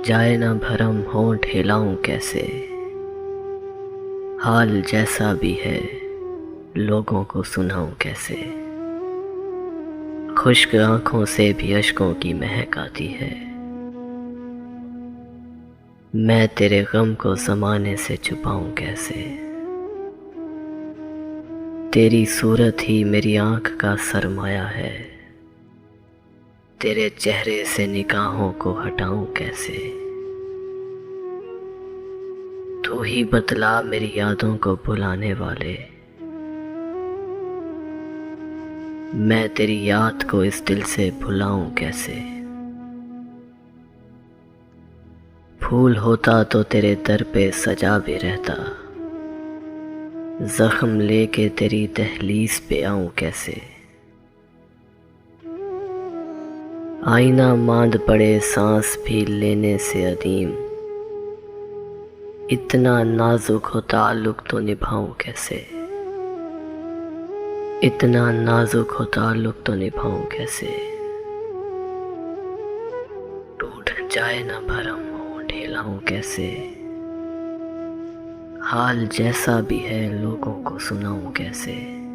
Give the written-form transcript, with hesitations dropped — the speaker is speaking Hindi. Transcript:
जाए ना भरम होंठ हिलाऊं कैसे। हाल जैसा भी है लोगों को सुनाऊं कैसे। खुश्क आंखों से भी अश्कों की महक आती है। मैं तेरे गम को ज़माने से छुपाऊं कैसे। तेरी सूरत ही मेरी आंख का सरमाया है। तेरे चेहरे से निगाहों को हटाऊं कैसे। तू ही बतला मेरी यादों को भुलाने वाले। मैं तेरी याद को इस दिल से भुलाऊं कैसे। फूल होता तो तेरे दर पे सजा भी रहता। जख्म लेके तेरी दहलीज पे आऊं कैसे। आईना मांद पड़े सांस भी लेने से अदीम। इतना नाजुक हो ताल्लुक तो निभाऊं कैसे। इतना नाजुक हो ताल्लुक तो निभाऊं कैसे। टूट जाए ना भरम होंठ हिलाऊं कैसे। हाल जैसा भी है लोगों को सुनाऊं कैसे।